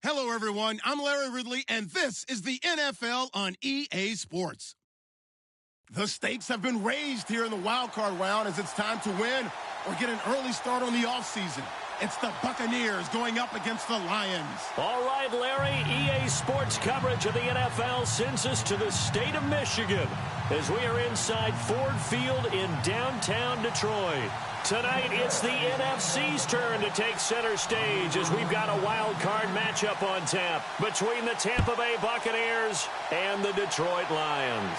Hello, everyone. I'm Larry Ridley, and this is the NFL on EA Sports. The stakes have been raised here in the wild card round as it's time to win or get an early start on the offseason. It's the Buccaneers going up against the Lions. All right, Larry, EA Sports coverage of the NFL sends us to the state of Michigan as we are inside Ford Field in downtown Detroit. Tonight, it's the NFC's turn to take center stage as we've got a wild card matchup on tap between the Tampa Bay Buccaneers and the Detroit Lions.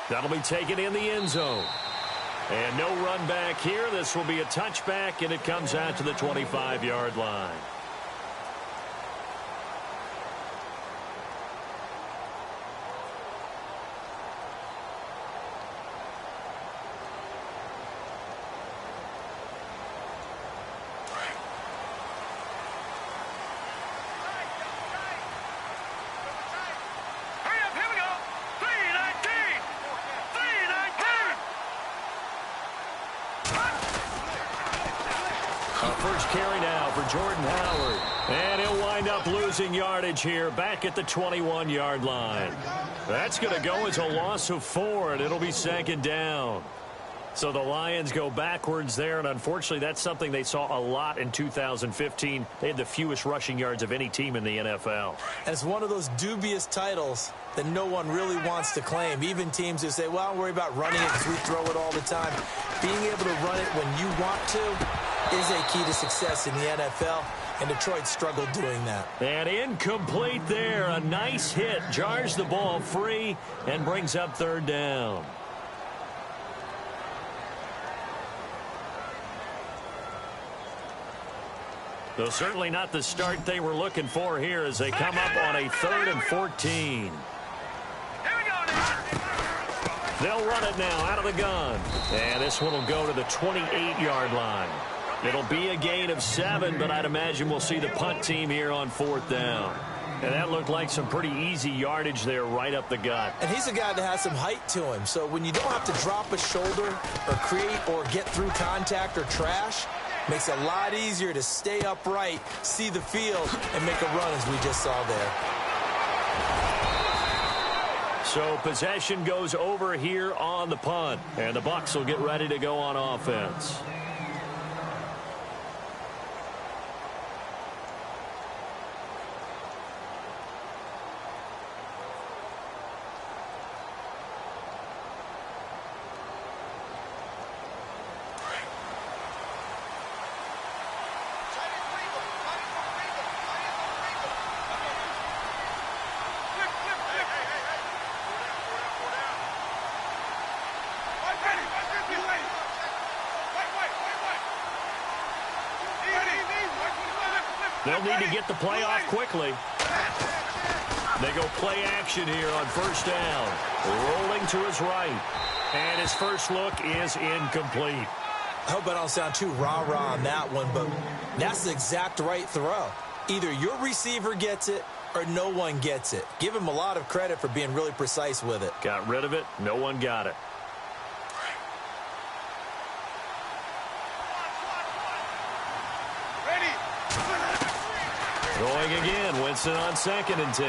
That'll be taken in the end zone. And no run back here. This will be a touchback, and it comes out to the 25-yard line. Carry now for Jordan Howard. And he'll wind up losing yardage here back at the 21-yard line. That's going to go as a loss of 4, and it'll be second down. So the Lions go backwards there, and unfortunately that's something they saw a lot in 2015. They had the fewest rushing yards of any team in the NFL. And it's one of those dubious titles that no one really wants to claim. Even teams who say, well, don't worry about running it because we throw it all the time. Being able to run it when you want to is a key to success in the NFL, and Detroit struggled doing that. And incomplete there. A nice hit. Jars the ball free and brings up third down. So certainly not the start they were looking for here as they come up on a 3rd and 14. They'll run it now out of the gun. And this one will go to the 28-yard line. It'll be a gain of 7, but I'd imagine we'll see the punt team here on 4th down. And that looked like some pretty easy yardage there right up the gut. And he's a guy that has some height to him. So when you don't have to drop a shoulder or create or get through contact or trash, makes it a lot easier to stay upright, see the field, and make a run as we just saw there. So possession goes over here on the punt. And the Bucs will get ready to go on offense. They'll need to get the play off quickly. They go play action here on 1st down. Rolling to his right. And his first look is incomplete. I hope I don't sound too rah-rah on that one, but that's the exact right throw. Either your receiver gets it or no one gets it. Give him a lot of credit for being really precise with it. Got rid of it. No one got it. Going again, Winston on 2nd and 10.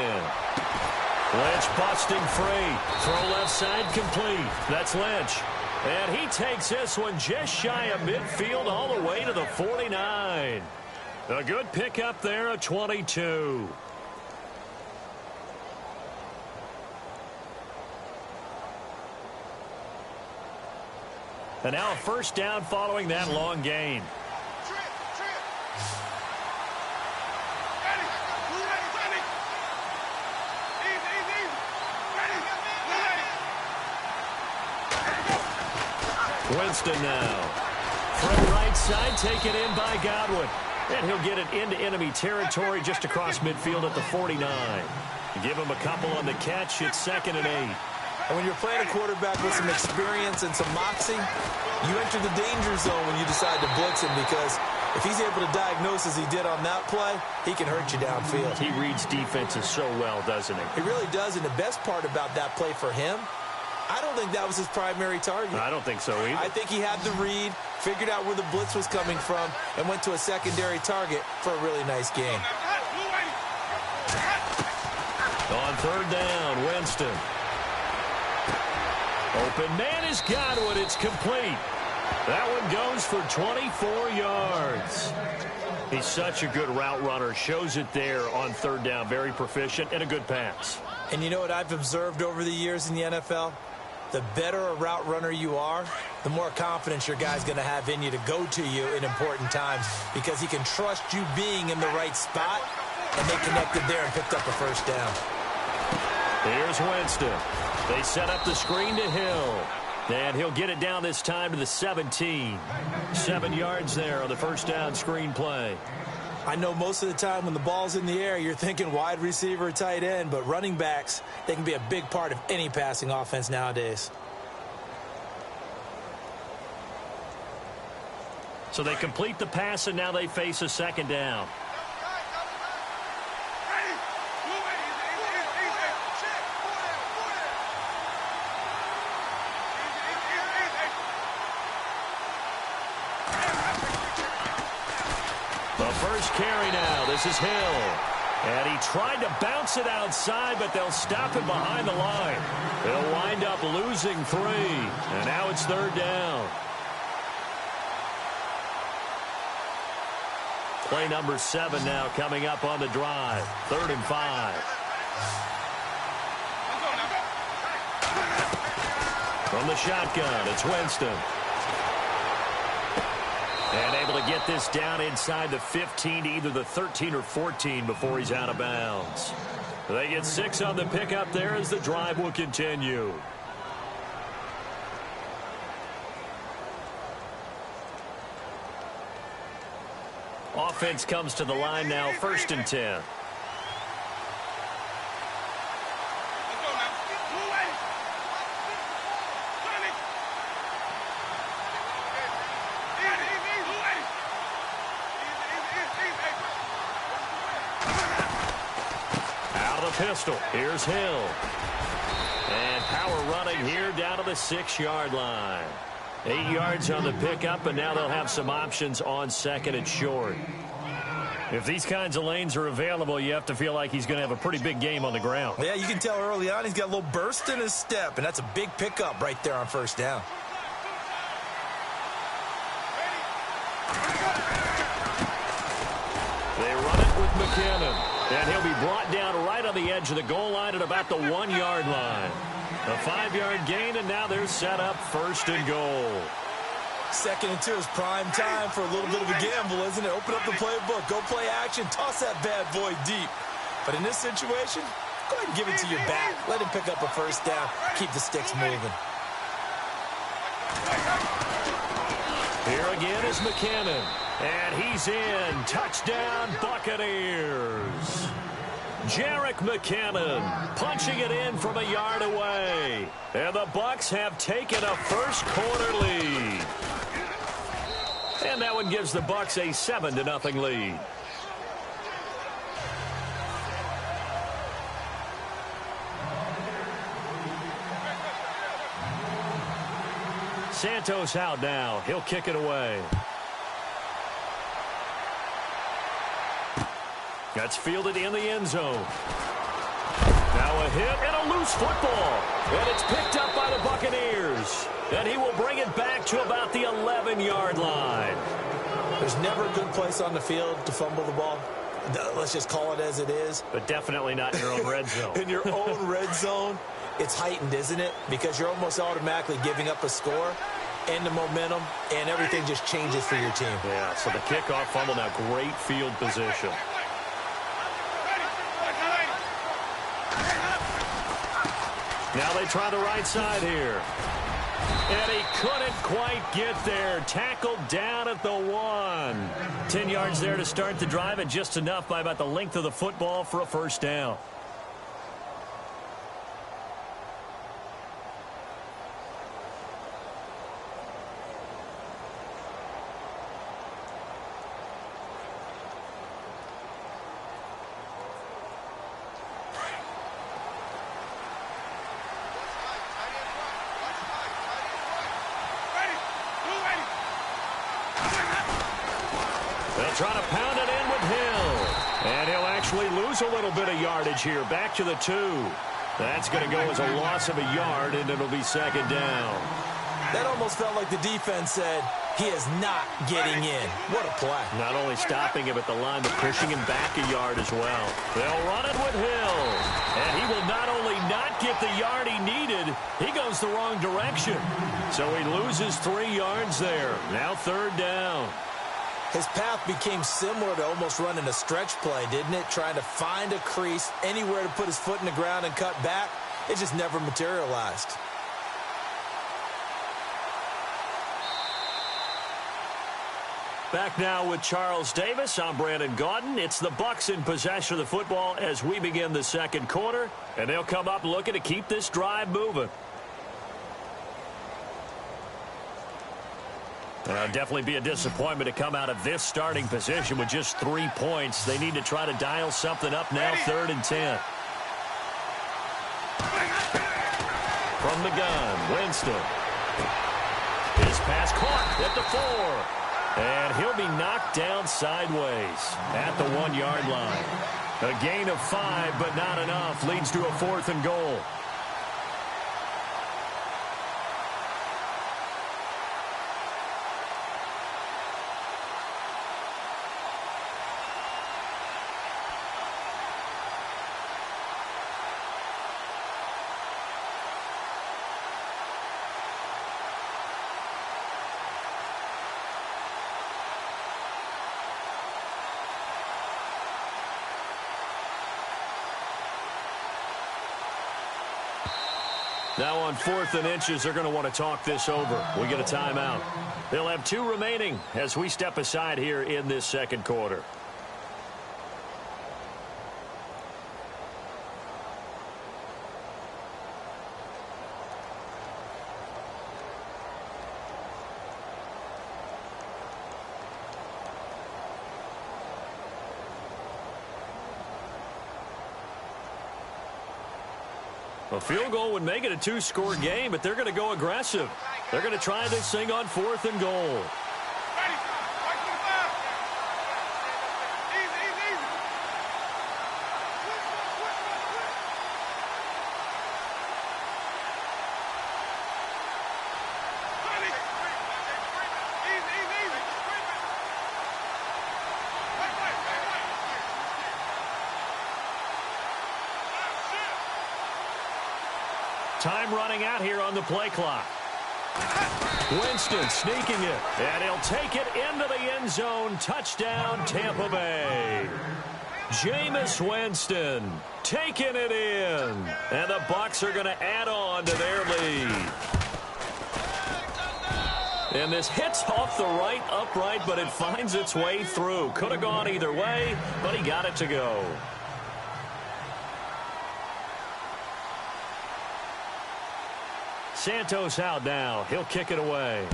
Lynch busting free. Throw left side complete. That's Lynch. And he takes this one just shy of midfield all the way to the 49. A good pickup there, a 22. And now a 1st down following that long gain. Winston now. From right side, taken in by Godwin. And he'll get it into enemy territory just across midfield at the 49. Give him a couple on the catch. It's 2nd and 8. And when you're playing a quarterback with some experience and some moxie, you enter the danger zone when you decide to blitz him, because if he's able to diagnose as he did on that play, he can hurt you downfield. He reads defenses so well, doesn't he? He really does, and the best part about that play for him, I don't think that was his primary target. I don't think so either. I think he had the read, figured out where the blitz was coming from, and went to a secondary target for a really nice game. Third down, Winston. Open man has got one. It's complete. That one goes for 24 yards. He's such a good route runner. Shows it there on third down. Very proficient and a good pass. And you know what I've observed over the years in the NFL? The better a route runner you are, the more confidence your guy's going to have in you to go to you in important times because he can trust you being in the right spot, and they connected there and picked up a first down. Here's Winston. They set up the screen to Hill. And he'll get it down this time to the 17. 7 yards there on the first down screen play. I know most of the time when the ball's in the air, you're thinking wide receiver, tight end, but running backs, they can be a big part of any passing offense nowadays. So they complete the pass, and now they face a second down. Carry now. This is Hill. And he tried to bounce it outside, but they'll stop him behind the line. They'll wind up losing 3. And now it's third down. Play number 7 now coming up on the drive. 3rd and 5. From the shotgun, it's Winston. And able to get this down inside the 15 to either the 13 or 14 before he's out of bounds. They get 6 on the pickup there as the drive will continue. Offense comes to the line now, 1st and 10. Pistol. Here's Hill. And power running here down to the 6-yard line. 8 yards on the pickup, and now they'll have some options on 2nd and short. If these kinds of lanes are available, you have to feel like he's going to have a pretty big game on the ground. Yeah, you can tell early on he's got a little burst in his step, and that's a big pickup right there on first down. They run it with McKinnon. And he'll be brought down right on the edge of the goal line at about the 1-yard line. A 5-yard gain, and now they're set up 1st and goal. 2nd and 2 is prime time for a little bit of a gamble, isn't it? Open up the playbook, go play action, toss that bad boy deep. But in this situation, go ahead and give it to your back. Let him pick up a first down, keep the sticks moving. Here again is McKinnon. And he's in. Touchdown, Buccaneers. Jerick McKinnon punching it in from a yard away. And the Bucs have taken a first-quarter lead. And that one gives the Bucs a 7-0 lead. Santos out now. He'll kick it away. That's fielded in the end zone. Now a hit and a loose football. And it's picked up by the Buccaneers. And he will bring it back to about the 11-yard line. There's never a good place on the field to fumble the ball. Let's just call it as it is. But definitely not in your own red zone. In your own red zone, it's heightened, isn't it? Because you're almost automatically giving up a score and the momentum, and everything just changes for your team. Yeah, so the kickoff fumble, now great field position. Now they try the right side here. And he couldn't quite get there. Tackled down at the 1. 10 yards there to start the drive, and just enough by about the length of the football for a first down. actually lose a little bit of yardage here. Back to the 2. That's going to go as a loss of a yard, and it'll be second down. That almost felt like the defense said, he is not getting in. What a play. Not only stopping him at the line, but pushing him back a yard as well. They'll run it with Hill. And he will not only not get the yard he needed, he goes the wrong direction. So he loses 3 yards there. Now third down. His path became similar to almost running a stretch play, didn't it? Trying to find a crease, anywhere to put his foot in the ground and cut back. It just never materialized. Back now with Charles Davis. I'm Brandon Gaudin. It's the Bucs in possession of the football as we begin the second quarter. And they'll come up looking to keep this drive moving. Definitely be a disappointment to come out of this starting position with just 3 points. They need to try to dial something up now, 3rd and 10. From the gun, Winston. His pass caught at the 4. And he'll be knocked down sideways at the 1-yard line. A gain of 5, but not enough. Leads to a 4th and goal. Now on 4th and inches, they're going to want to talk this over. We get a timeout. They'll have 2 remaining as we step aside here in this second quarter. A field goal would make it a 2-score game, but they're going to go aggressive. They're going to try this thing on 4th and goal. Time running out here on the play clock. Winston sneaking it, and he'll take it into the end zone. Touchdown, Tampa Bay. Jameis Winston taking it in, and the Bucs are going to add on to their lead. And this hits off the right upright, but it finds its way through. Could have gone either way, but he got it to go. Santos out now. He'll kick it away.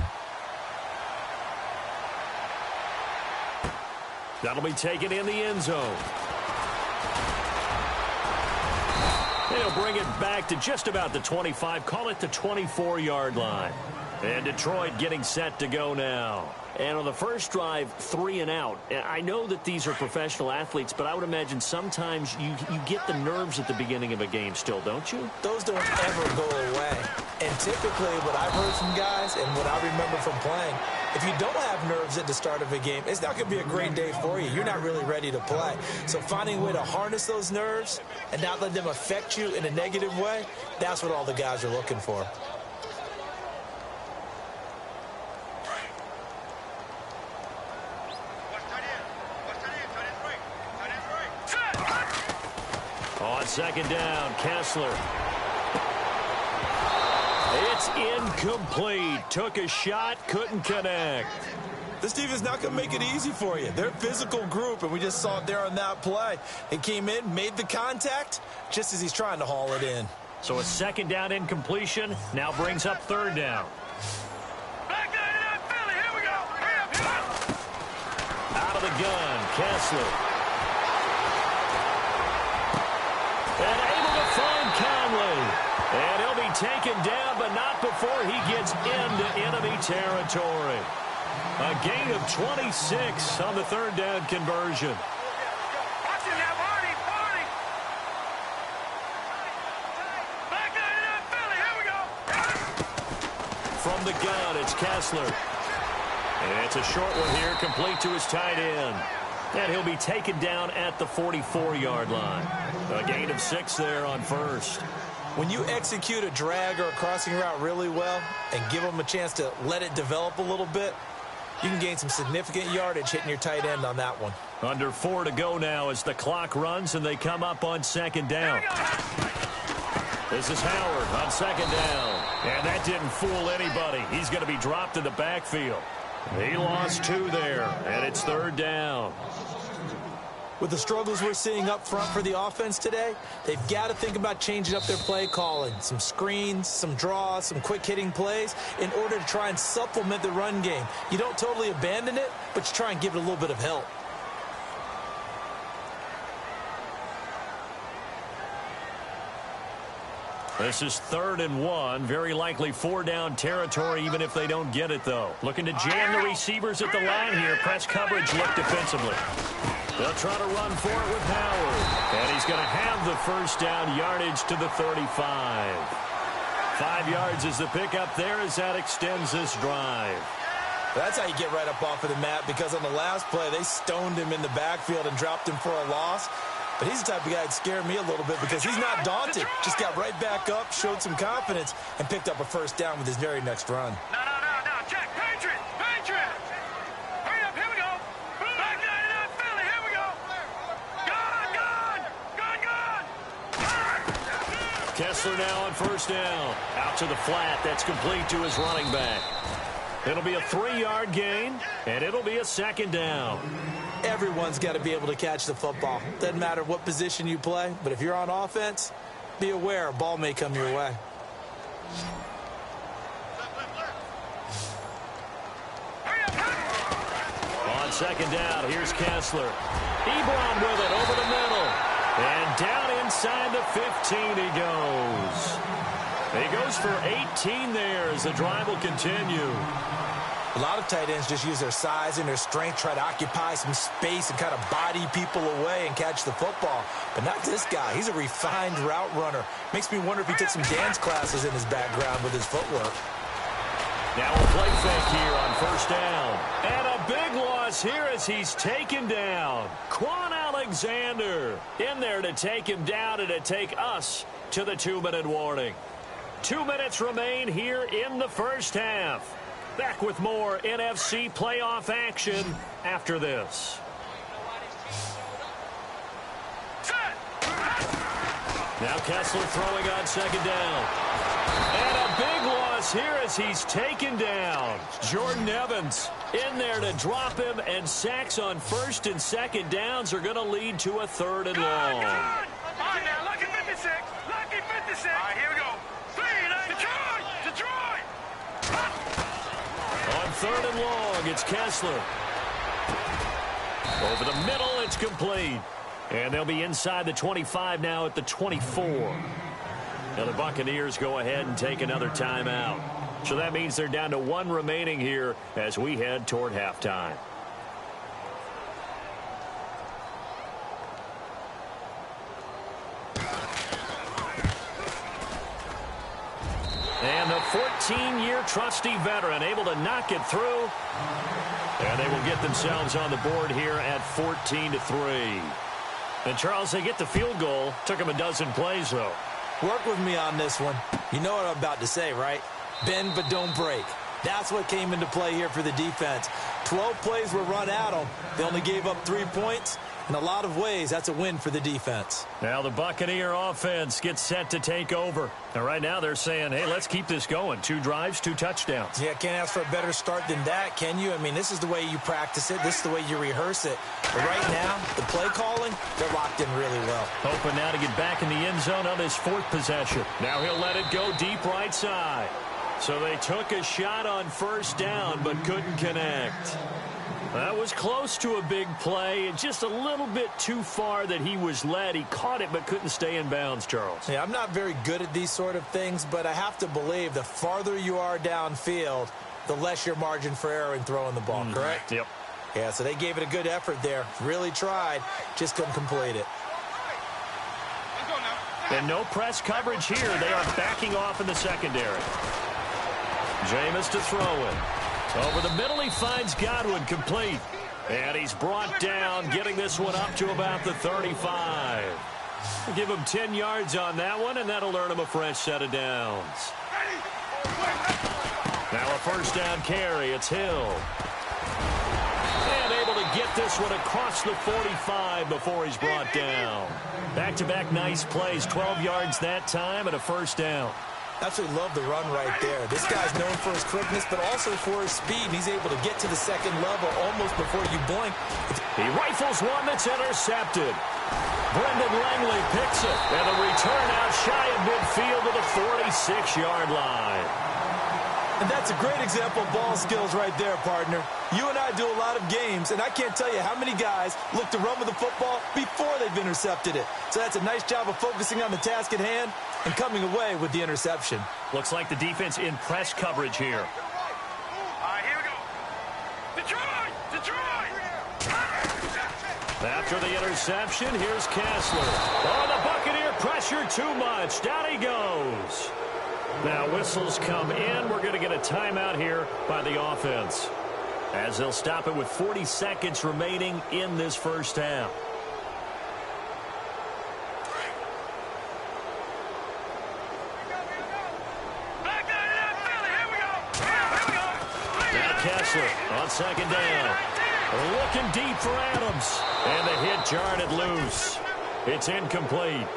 That'll be taken in the end zone. He'll bring it back to just about the 25. Call it the 24-yard line. And Detroit getting set to go now. And on the first drive, 3 and out. I know that these are professional athletes, but I would imagine sometimes you get the nerves at the beginning of a game still, don't you? Those don't ever go away. And typically what I've heard from guys and what I remember from playing, if you don't have nerves at the start of a game, it's not going to be a great day for you. You're not really ready to play. So finding a way to harness those nerves and not let them affect you in a negative way, that's what all the guys are looking for. On second down, Kessler. It's incomplete. Took a shot, couldn't connect. This defense not going to make it easy for you. They're a physical group, and we just saw it there on that play. It came in, made the contact, just as he's trying to haul it in. So a second down incompletion now brings up third down. Out of the gun, Kessler. And able to find Conley. And he'll be taken down, but not before he gets into enemy territory. A gain of 26 on the third down conversion. from the gun. It's Kessler. And it's a short one here, complete to his tight end. And he'll be taken down at the 44-yard line. A gain of 6 there on first. When you execute a drag or a crossing route really well and give them a chance to let it develop a little bit, you can gain some significant yardage hitting your tight end on that one. Under 4 to go now as the clock runs and they come up on second down. This is Howard on second down. And that didn't fool anybody. He's going to be dropped in the backfield. He lost 2 there, and it's third down. With the struggles we're seeing up front for the offense today, they've got to think about changing up their play calling. Some screens, some draws, some quick-hitting plays in order to try and supplement the run game. You don't totally abandon it, but you try and give it a little bit of help. This is 3rd and 1. Very likely 4-down territory, even if they don't get it, though. Looking to jam the receivers at the line here. Press coverage look defensively. They'll try to run for it with Howard. And he's going to have the first down yardage to the 35. 5 yards is the pickup there as that extends this drive. That's how you get right up off of the mat, because on the last play, they stoned him in the backfield and dropped him for a loss. But he's the type of guy that scared me a little bit because he's not daunted. Just got right back up, showed some confidence, and picked up a first down with his very next run. No. Check. Patriot. Hurry up. Here we go. Back 99, Philly. Here we go. Gone. Kessler now on first down. Out to the flat. That's complete to his running back. It'll be a 3-yard gain, and it'll be a second down. Everyone's got to be able to catch the football. Doesn't matter what position you play, but if you're on offense, be aware a ball may come your way. On second down, here's Kessler. Ebron with it over the middle. And down inside the 15 he goes. He goes for 18 there as the drive will continue. A lot of tight ends just use their size and their strength, try to occupy some space and kind of body people away and catch the football. But not this guy. He's a refined route runner. Makes me wonder if he took some dance classes in his background with his footwork. Now a play fake here on first down. And a big loss here as he's taken down. Quan Alexander in there to take him down and to take us to the 2-minute warning. 2 minutes remain here in the first half. Back with more NFC playoff action after this. Now Kessler throwing on second down. And a big loss here as he's taken down. Jordan Evans in there to drop him, and sacks on first and second downs are going to lead to a 3rd and long. All right, now, lucky 56. All right, here we go. Detroit. On 3rd and long, it's Kessler. Over the middle, it's complete. And they'll be inside the 25 now at the 24. Now the Buccaneers go ahead and take another timeout. So that means they're down to 1 remaining here as we head toward halftime. And the 14-year trusty veteran able to knock it through. And they will get themselves on the board here at 14-3. And, Charles, they get the field goal. Took them a dozen plays, though. Work with me on this one. You know what I'm about to say, right? Bend but don't break. That's what came into play here for the defense. 12 plays were run at them. They only gave up 3 points. In a lot of ways, that's a win for the defense. Now the Buccaneer offense gets set to take over. And right now they're saying, hey, let's keep this going. 2 drives, 2 touchdowns. Yeah, can't ask for a better start than that, can you? I mean, this is the way you practice it. This is the way you rehearse it. But right now, the play calling, they're locked in really well. Hoping now to get back in the end zone on this 4th possession. Now he'll let it go deep right side. So they took a shot on first down but couldn't connect. That was close to a big play, just a little bit too far that he was led. He caught it but couldn't stay in bounds, Charles. Yeah, I'm not very good at these sort of things, but I have to believe the farther you are downfield, the less your margin for error in throwing the ball, correct? Yep. Yeah, so they gave it a good effort there. Really tried, just couldn't complete it. And no press coverage here. They are backing off in the secondary. Jameis to throw it. Over the middle, he finds Godwin, complete. And he's brought down, getting this one up to about the 35. Give him 10 yards on that one, and that'll earn him a fresh set of downs. Now a first down carry. It's Hill. And able to get this one across the 45 before he's brought down. Back-to-back nice plays, 12 yards that time and a first down. Absolutely love the run right there. This guy's known for his quickness, but also for his speed. And he's able to get to the second level almost before you blink. He rifles one that's intercepted. Brendan Langley picks it. And a return out shy of midfield to the 46-yard line. And that's a great example of ball skills right there, partner. You and I do a lot of games, and I can't tell you how many guys look to run with the football before they've intercepted it. So that's a nice job of focusing on the task at hand and coming away with the interception. Looks like the defense in press coverage here. All right, here we go. Detroit! Detroit! After the interception, here's Kessler. Oh, the Buccaneer pressure too much. Down he goes. Now whistles come in. We're going to get a timeout here by the offense, as they'll stop it with 40 seconds remaining in this first half. Now Kessler on second down. Looking deep for Adams. And the hit jarred it loose. It's incomplete.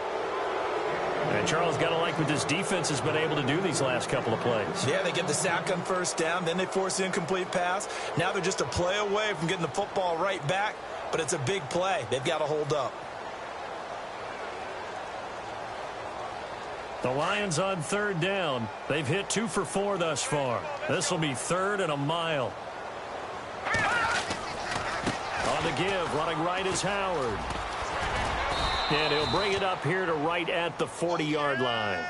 And Charles, got to like what this defense has been able to do these last couple of plays. Yeah, they get the sack on first down, then they force the incomplete pass. Now they're just a play away from getting the football right back, but it's a big play. They've got to hold up. The Lions on third down. They've hit 2 for 4 thus far. This will be third and a mile. On the give, running right is Howard. And he'll bring it up here to right at the 40-yard line.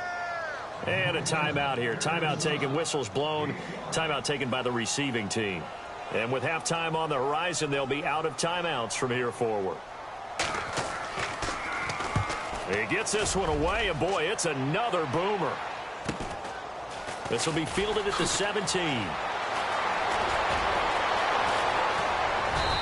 And a timeout here. Timeout taken, whistles blown. Timeout taken by the receiving team. And with halftime on the horizon, they'll be out of timeouts from here forward. He gets this one away, and boy, it's another boomer. This will be fielded at the 17.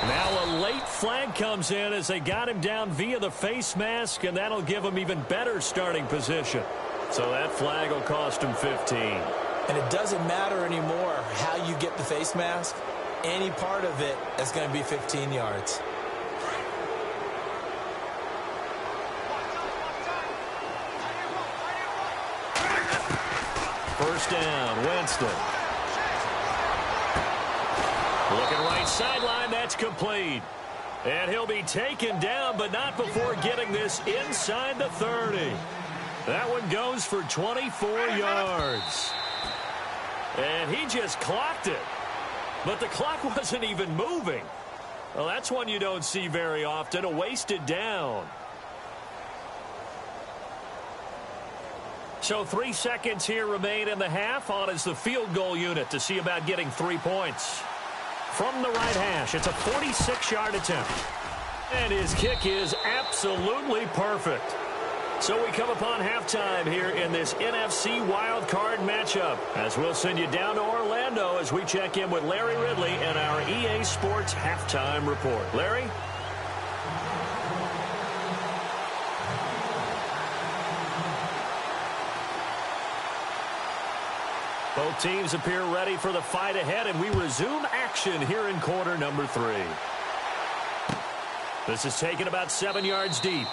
Now a late flag comes in as they got him down via the face mask, and that'll give him even better starting position. So that flag will cost him 15. And it doesn't matter anymore how you get the face mask. Any part of it is going to be 15 yards. First down, Winston. Looking right sideline, that's complete. And he'll be taken down, but not before getting this inside the 30. That one goes for 24 yards. And he just clocked it. But the clock wasn't even moving. Well, that's one you don't see very often, a wasted down. So 3 seconds here remain in the half. On is the field goal unit to see about getting 3 points. From the right hash, it's a 46-yard attempt. And his kick is absolutely perfect. So we come upon halftime here in this NFC wildcard matchup, as we'll send you down to Orlando as we check in with Larry Ridley and our EA Sports halftime report. Larry? Both teams appear ready for the fight ahead, and we resume action here in quarter number 3. This is taken about 7 yards deep.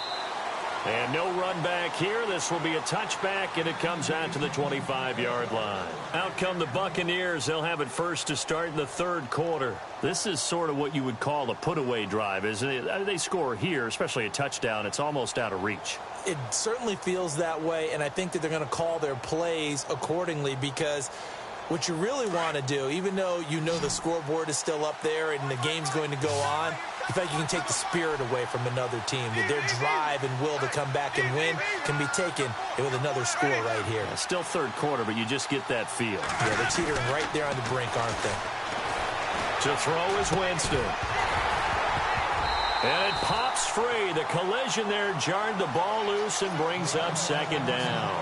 And no run back here. This will be a touchback, and it comes out to the 25-yard line. Out come the Buccaneers. They'll have it first to start in the third quarter. This is sort of what you would call a put-away drive, isn't it? They score here, especially a touchdown. It's almost out of reach. It certainly feels that way, and I think that they're going to call their plays accordingly, because what you really want to do, even though you know the scoreboard is still up there and the game's going to go on, you feel like you can take the spirit away from another team, that their drive and will to come back and win can be taken with another score right here. Still third quarter, but you just get that feel. Yeah, they're teetering right there on the brink, aren't they? To throw is Winston. And it pops free. The collision there jarred the ball loose and brings up second down.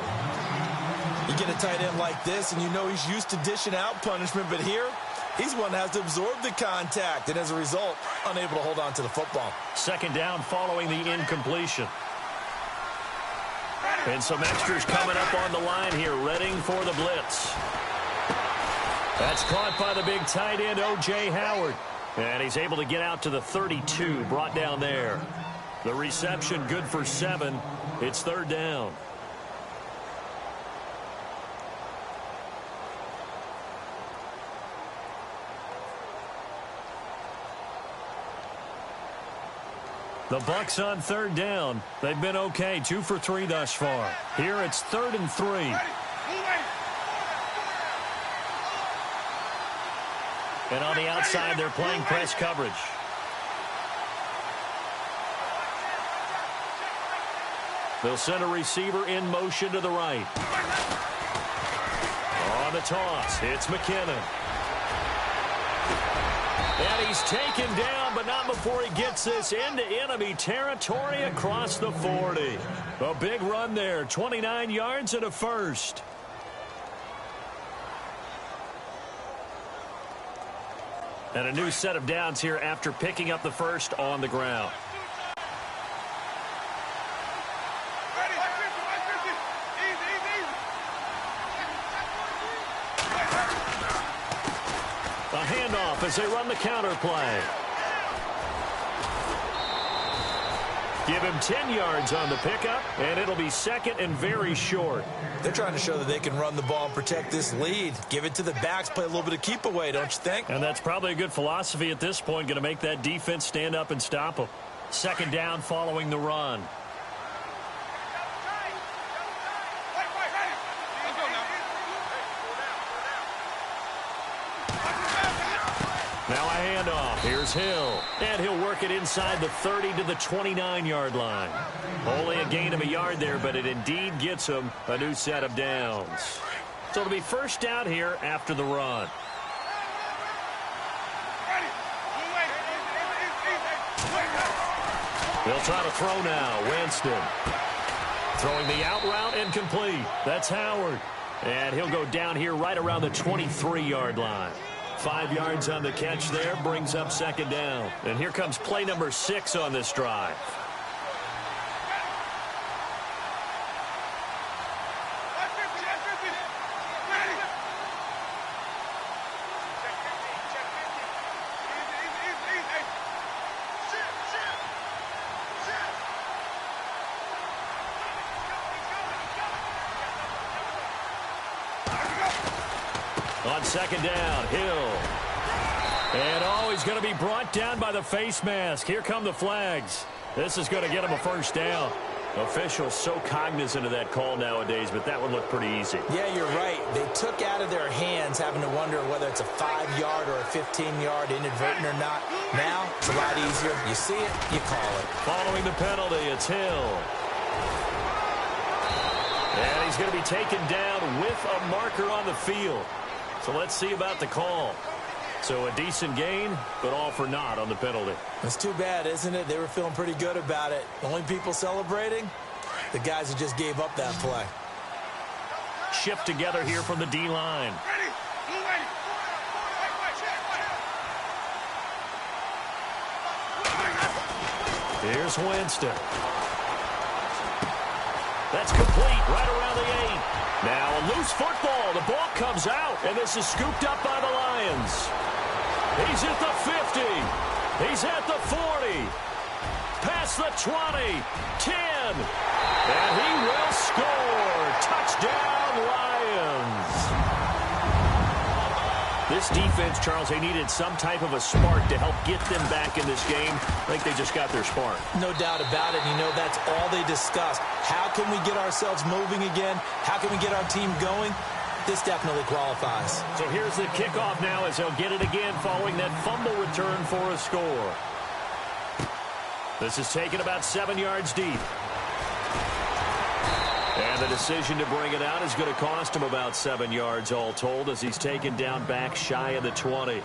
You get a tight end like this, and you know he's used to dishing out punishment, but here, he's one that has to absorb the contact, and as a result, unable to hold on to the football. Second down following the incompletion. And some extras coming up on the line here, readying for the blitz. That's caught by the big tight end, O.J. Howard. And he's able to get out to the 32, brought down there. The reception good for 7. It's third down. The Bucs on third down. They've been okay, 2 for 3 thus far. Here it's 3rd and 3. And on the outside, they're playing press coverage. They'll send a receiver in motion to the right. On the toss, it's McKinnon. And he's taken down, but not before he gets this into enemy territory across the 40. A big run there, 29 yards and a first. And a new set of downs here after picking up the first on the ground. A handoff as they run the counter play. Give him 10 yards on the pickup, and it'll be second and very short. They're trying to show that they can run the ball and protect this lead. Give it to the backs, play a little bit of keep away, don't you think? And that's probably a good philosophy at this point, going to make that defense stand up and stop them. Second down following the run. Now a handoff. Here's Hill. And he'll work it inside the 30 to the 29-yard line. Only a gain of a yard there, but it indeed gets him a new set of downs. So it'll be first down here after the run. They'll try to throw now. Winston. Throwing the out route incomplete. That's Howard. And he'll go down here right around the 23-yard line. 5 yards on the catch there, brings up second down. And here comes play number 6 on this drive. On second down, Hill. And he's going to be brought down by the face mask. Here come the flags. This is going to get him a first down. Officials so cognizant of that call nowadays, but that one looked pretty easy. Yeah, you're right. They took out of their hands having to wonder whether it's a 5-yard or a 15-yard inadvertent or not. Now, it's a lot easier. You see it, you call it. Following the penalty, it's Hill. And he's going to be taken down with a marker on the field. So let's see about the call. So a decent gain, but all for naught on the penalty. It's too bad, isn't it? They were feeling pretty good about it. The only people celebrating, the guys who just gave up that play. Shift together here from the D-line. Here's Winston. That's complete right around the 8. Now a loose football. The ball comes out, and this is scooped up by the Lions. He's at the 50. He's at the 40. Past the 20. 10. And he will score. Touchdown, Lions. This defense, Charles, they needed some type of a spark to help get them back in this game. I think they just got their spark. No doubt about it. You know, that's all they discussed. How can we get ourselves moving again? How can we get our team going? This definitely qualifies. So here's the kickoff now as they'll get it again following that fumble return for a score. This is taken about 7 yards deep. And the decision to bring it out is going to cost him about 7 yards all told as he's taken down back shy of the 20.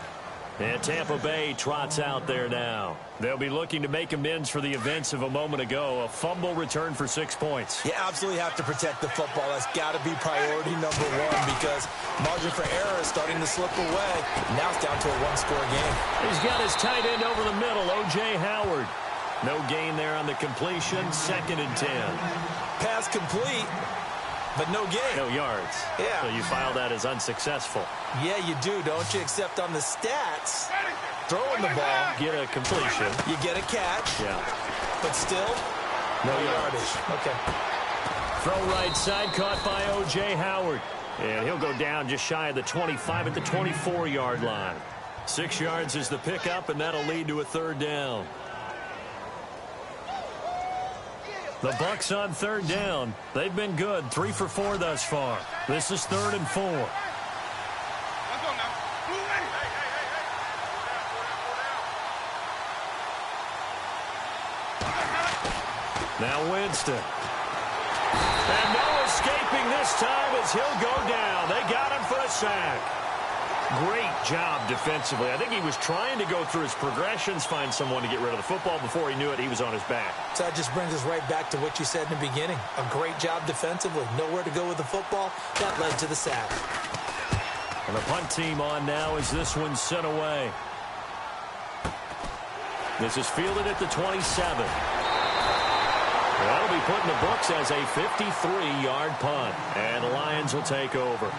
And Tampa Bay trots out there now. They'll be looking to make amends for the events of a moment ago. A fumble return for 6 points. You absolutely have to protect the football. That's got to be priority number one because margin for error is starting to slip away. Now it's down to a one-score game. He's got his tight end over the middle, O.J. Howard. No gain there on the completion. 2nd and 10. Pass complete, but no gain. No yards. Yeah. So you file that as unsuccessful. Yeah, you do, don't you? Except on the stats, throwing the ball, Get a completion. you get a catch, Yeah. but still, no yardage. Okay. Throw right side, caught by O.J. Howard. And he'll go down just shy of the 25 at the 24-yard line. 6 yards is the pickup, and that'll lead to a 3rd down. The Bucks on 3rd down. They've been good, 3 for 4 thus far. This is 3rd and 4. Now Winston. And no escaping this time as he'll go down. They got him for a sack. Great job defensively. I think he was trying to go through his progressions, find someone to get rid of the football. Before he knew it, he was on his back. So that just brings us right back to what you said in the beginning. A great job defensively. Nowhere to go with the football. That led to the sack. And the punt team on now as this one's sent away. This is fielded at the 27. That'll be put in the books as a 53-yard punt. And the Lions will take over.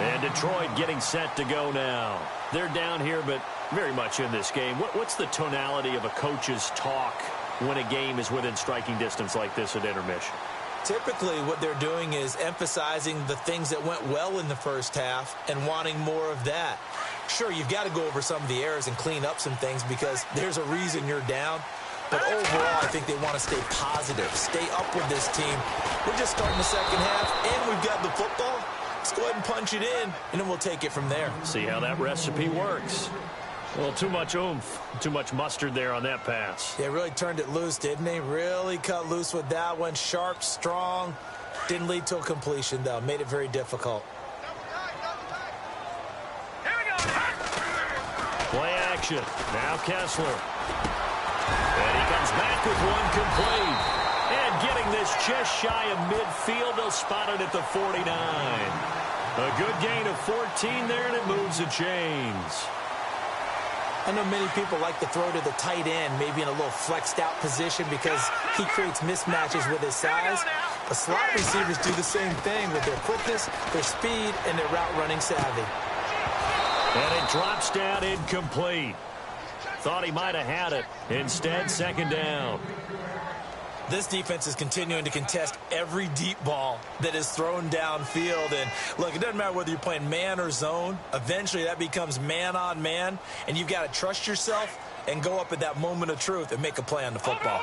And Detroit getting set to go now. They're down here, but very much in this game. What's the tonality of a coach's talk when a game is within striking distance like this at intermission? Typically, what they're doing is emphasizing the things that went well in the first half and wanting more of that. Sure, you've got to go over some of the errors and clean up some things because there's a reason you're down. But overall, I think they want to stay positive, stay up with this team. We're just starting the second half, and we've got the football. Let's go ahead and punch it in, and then we'll take it from there. See how that recipe works. Well, too much oomph, too much mustard there on that pass. They really turned it loose, didn't they? Really cut loose with that one. Sharp, strong. Didn't lead to a completion, though. Made it very difficult. Play action. Now Kessler. And he comes back with one complete. And getting this just shy of midfield, they'll spot it at the 49. A good gain of 14 there, and it moves the chains. I know many people like to throw to the tight end, maybe in a little flexed out position because he creates mismatches with his size. But slot receivers do the same thing with their quickness, their speed, and their route running savvy. And it drops down incomplete. Thought he might have had it. Instead, 2nd down. This defense is continuing to contest every deep ball that is thrown downfield. And, look, it doesn't matter whether you're playing man or zone. Eventually, that becomes man on man. And you've got to trust yourself and go up at that moment of truth and make a play on the football.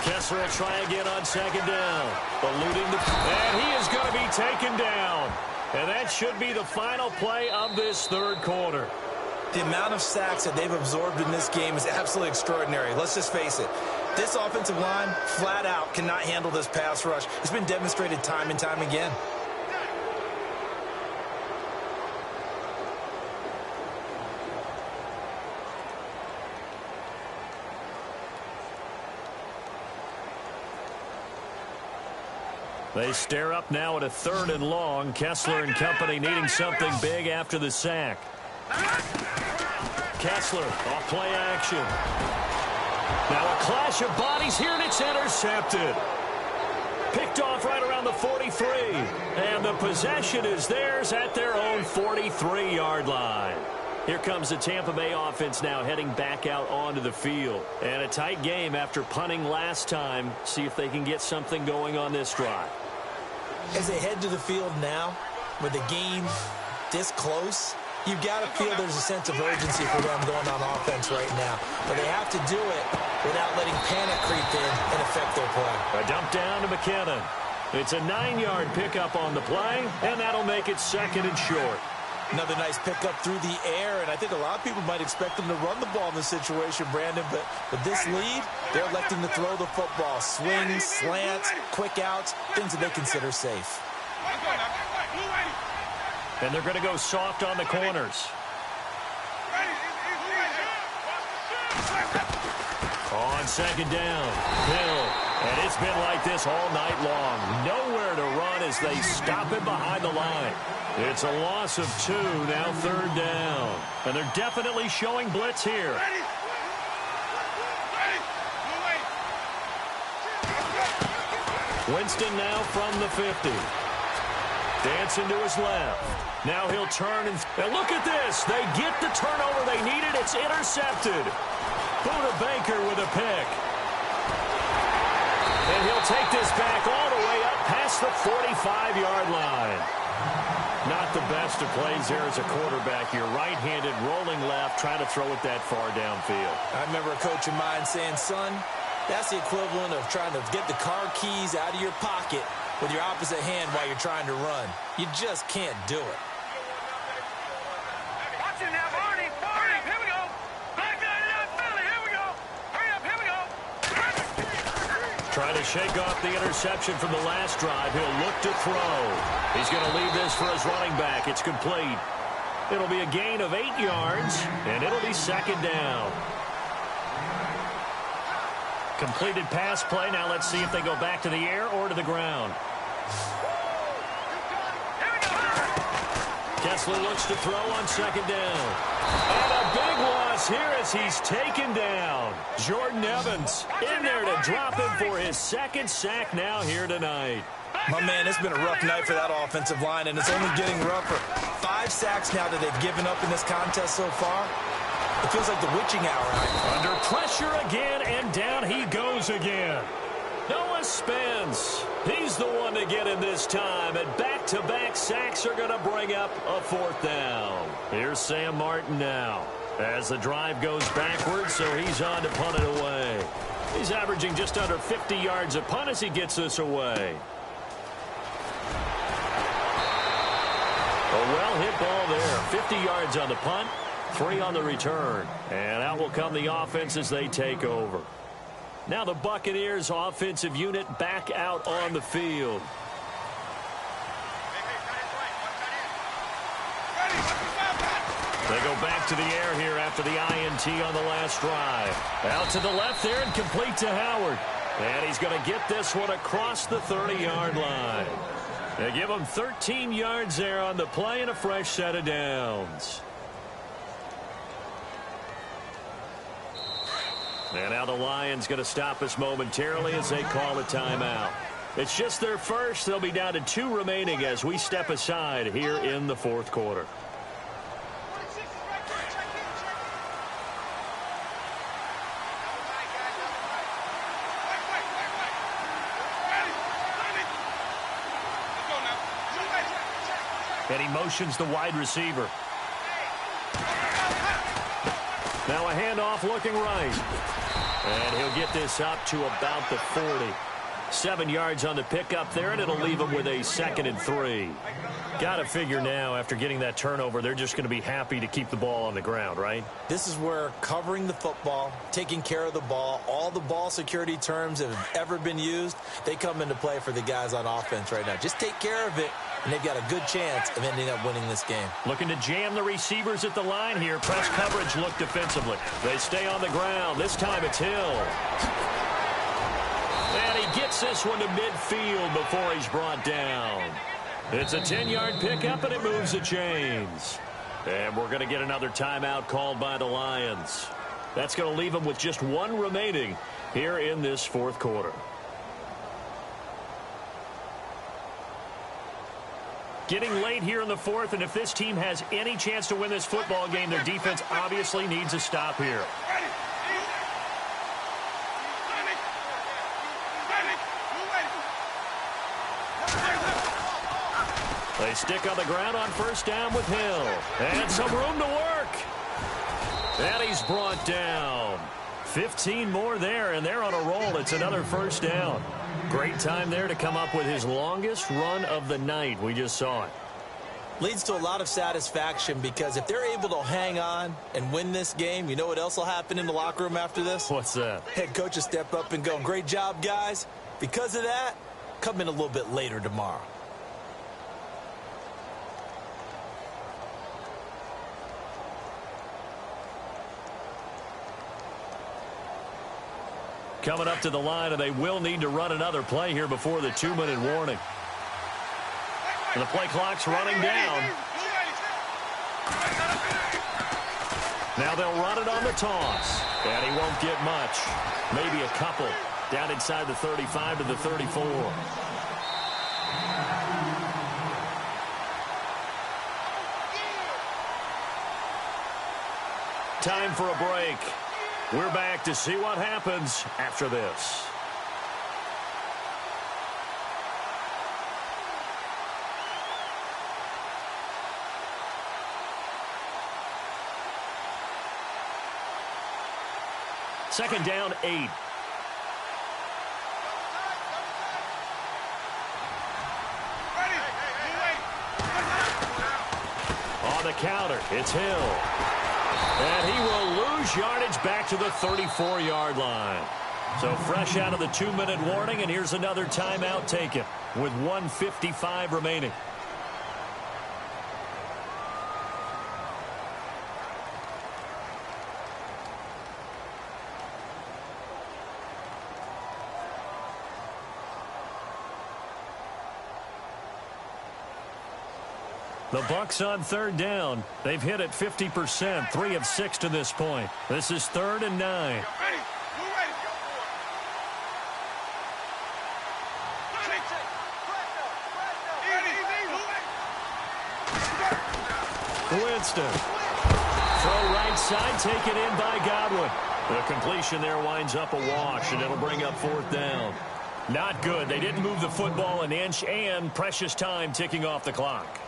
Kessler will try again on 2nd down. Eluding the... And he is going to be taken down. And that should be the final play of this 3rd quarter. The amount of sacks that they've absorbed in this game is absolutely extraordinary. Let's just face it. This offensive line, flat out, cannot handle this pass rush. It's been demonstrated time and time again. They stare up now at a 3rd and long. Kessler and company needing something big after the sack. Kessler off play action. Now a clash of bodies here, and it's intercepted. Picked off right around the 43. And the possession is theirs at their own 43-yard line. Here comes the Tampa Bay offense now heading back out onto the field. And a tight game after punting last time. See if they can get something going on this drive. As they head to the field now, with the game this close, you've got to feel there's a sense of urgency for them going on offense right now. But they have to do it without letting panic creep in and affect their play. A dump down to McKinnon. It's a 9-yard pickup on the play, and that'll make it 2nd and short. Another nice pickup through the air, and I think a lot of people might expect them to run the ball in this situation, Brandon, but with this lead, they're electing to throw the football. Swings, slants, quick outs, things that they consider safe. And they're going to go soft on the corners. On second down, Hill. And it's been like this all night long. Nowhere to run as they stop him behind the line. It's a loss of 2, now third down. And they're definitely showing blitz here. Winston now from the 50. Dancing to his left. Now he'll turn and look at this. They get the turnover they needed. It's intercepted. Buda Baker with a pick. And he'll take this back all the way up past the 45-yard line. Not the best of plays there as a quarterback. You're right-handed, rolling left, trying to throw it that far downfield. I remember a coach of mine saying, son, that's the equivalent of trying to get the car keys out of your pocket with your opposite hand while you're trying to run. You just can't do it. Watch it now, Barney. Barney, here we go. Back 99, Philly, here we go. Hurry up, here we go. Trying to shake off the interception from the last drive. He'll look to throw. He's going to leave this for his running back. It's complete. It'll be a gain of 8 yards, and it'll be second down. Completed pass play. Now let's see if they go back to the air or to the ground. Kessler looks to throw on second down. And a big loss here as he's taken down. Jordan Evans in there to drop him for his second sack now here tonight. My man, it's been a rough night for that offensive line, and it's only getting rougher. 5 sacks now that they've given up in this contest so far. It feels like the witching hour. Under pressure again, and down he goes again. Noah Spence. He's the one to get in this time, and back-to-back sacks are going to bring up a 4th down. Here's Sam Martin now as the drive goes backwards, so he's on to punt it away. He's averaging just under 50 yards a punt as he gets this away. A well-hit ball there. 50 yards on the punt, 3 on the return. And out will come the offense as they take over. Now the Buccaneers offensive unit back out on the field. They go back to the air here after the INT on the last drive. Out to the left there and complete to Howard. And he's going to get this one across the 30-yard line. They give him 13 yards there on the play and a fresh set of downs. And now the Lions going to stop us momentarily as they call a timeout. It's just their first. They'll be down to 2 remaining as we step aside here in the 4th quarter. And he motions the wide receiver. Now a handoff looking right. And he'll get this up to about the 40. 7 yards on the pickup there, and it'll leave him with a 2nd and 3. Got to figure now, after getting that turnover, they're just going to be happy to keep the ball on the ground, right? This is where covering the football, taking care of the ball, all the ball security terms that have ever been used, they come into play for the guys on offense right now. Just take care of it, and they've got a good chance of ending up winning this game. Looking to jam the receivers at the line here. Press coverage look defensively. They stay on the ground. This time it's Hill. And he gets this one to midfield before he's brought down. It's a 10-yard pickup, and it moves the chains. And we're going to get another timeout called by the Lions. That's going to leave them with just 1 remaining here in this 4th quarter. Getting late here in the 4th, and if this team has any chance to win this football game, their defense obviously needs a stop here. They stick on the ground on 1st down with Hill. And some room to work. And he's brought down. 15 more there, and they're on a roll. It's another 1st down. Great time there to come up with his longest run of the night. We just saw it. Leads to a lot of satisfaction because if they're able to hang on and win this game, you know what else will happen in the locker room after this? What's that? Head coach will step up and go, great job, guys. Because of that, come in a little bit later tomorrow. coming up to the line, and they will need to run another play here before the 2-minute warning. And the play clock's running down. Now they'll run it on the toss, and he won't get much. Maybe a couple down inside the 35 to the 34. Time for a break. We're back to see what happens after this. Second down, 8. On the counter, it's Hill. And he will lose yardage back to the 34-yard line. So fresh out of the 2-minute warning, and here's another timeout taken with 1:55 remaining. The Bucs on third down. They've hit it 50%, 3 of 6 to this point. This is 3rd and 9. Winston. Throw right side, taken in by Godwin. The completion there winds up a wash, and it'll bring up 4th down. Not good. They didn't move the football an inch, and precious time ticking off the clock.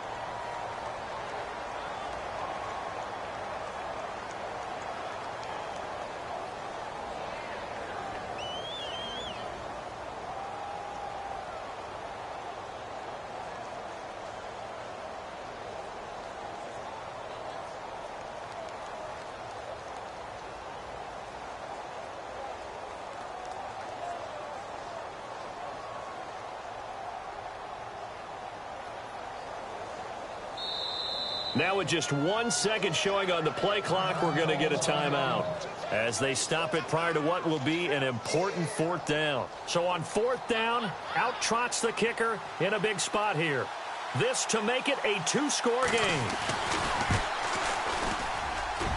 Now with just 1 second showing on the play clock, we're going to get a timeout as they stop it prior to what will be an important 4th down. So on 4th down, out trots the kicker in a big spot here. This to make it a 2-score game.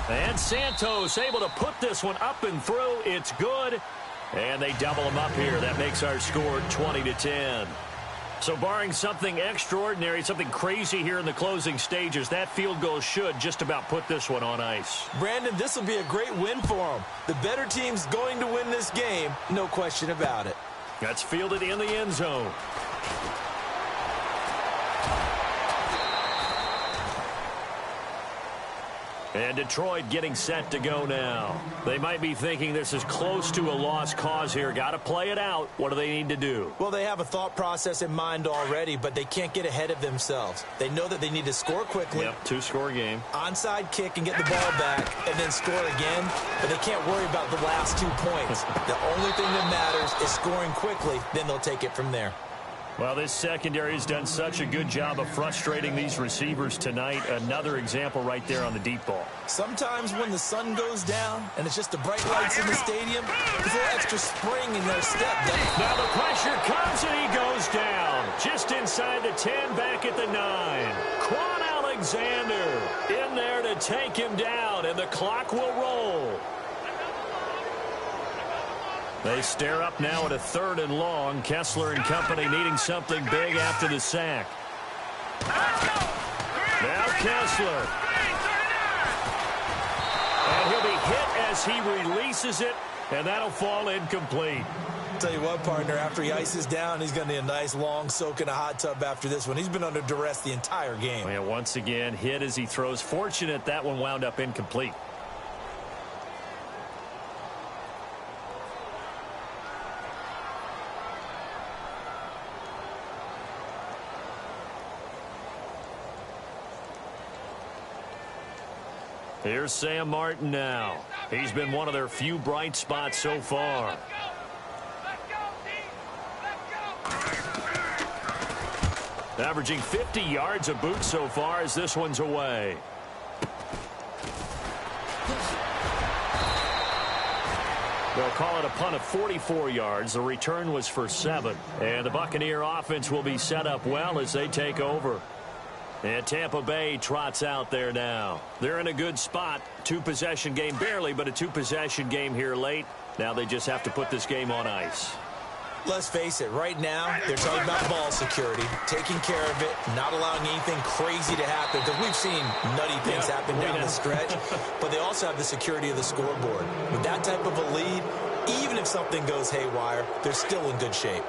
And Santos able to put this one up and through. It's good. And they double them up here. That makes our score 20-10. So barring something extraordinary, something crazy here in the closing stages, that field goal should just about put this one on ice. Brandon, this will be a great win for them. The better team's going to win this game, no question about it. That's fielded in the end zone. And Detroit getting set to go now. They might be thinking this is close to a lost cause here. Got to play it out. What do they need to do? Well, they have a thought process in mind already, but they can't get ahead of themselves. They know that they need to score quickly. Yep, 2-score game. Onside kick and get the ball back and then score again. But they can't worry about the last 2 points. The only thing that matters is scoring quickly. Then they'll take it from there. Well, this secondary has done such a good job of frustrating these receivers tonight. Another example right there on the deep ball. Sometimes when the sun goes down and it's just the bright lights in the stadium, there's a little extra spring in their step. Now the pressure comes and he goes down. Just inside the 10, back at the 9. Quan Alexander in there to take him down, and the clock will roll. They stare up now at a 3rd and long. Kessler and company needing something big after the sack. Now Kessler. And he'll be hit as he releases it, and that'll fall incomplete. Tell you what, partner, after he ices down, he's going to need a nice long soak in a hot tub after this one. He's been under duress the entire game. Yeah, once again, hit as he throws. Fortunate that one wound up incomplete. Here's Sam Martin now. He's been one of their few bright spots so far. Averaging 50 yards a boot so far as this one's away. They'll call it a punt of 44 yards. The return was for 7. And the Buccaneer offense will be set up well as they take over. And Tampa Bay trots out there now. They're in a good spot. 2-possession game, barely, but a 2-possession game here late. Now they just have to put this game on ice. Let's face it, right now, they're talking about ball security, taking care of it, not allowing anything crazy to happen, because we've seen nutty things happen down the stretch, but they also have the security of the scoreboard. With that type of a lead, even if something goes haywire, they're still in good shape.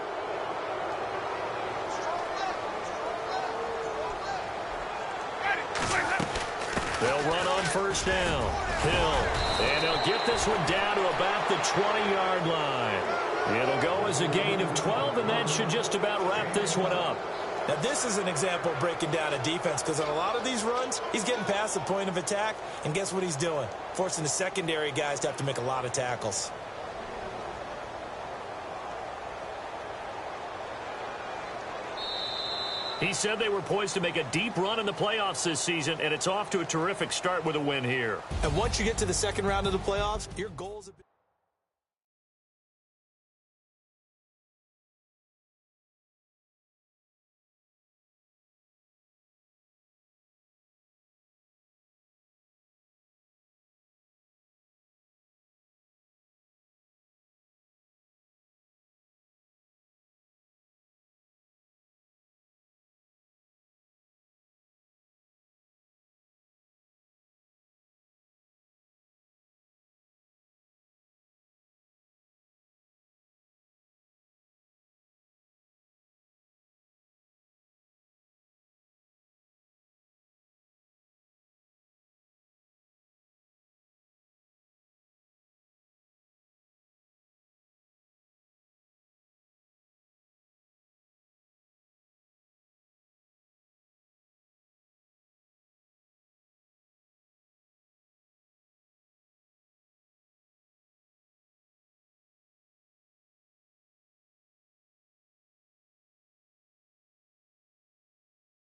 They'll run on first down. Hill. And they'll get this one down to about the 20-yard line. It'll go as a gain of 12, and that should just about wrap this one up. Now, this is an example of breaking down a defense, because on a lot of these runs, he's getting past the point of attack, and guess what he's doing? Forcing the secondary guys to have to make a lot of tackles. He said they were poised to make a deep run in the playoffs this season, and it's off to a terrific start with a win here. And once you get to the second round of the playoffs, your goals have been...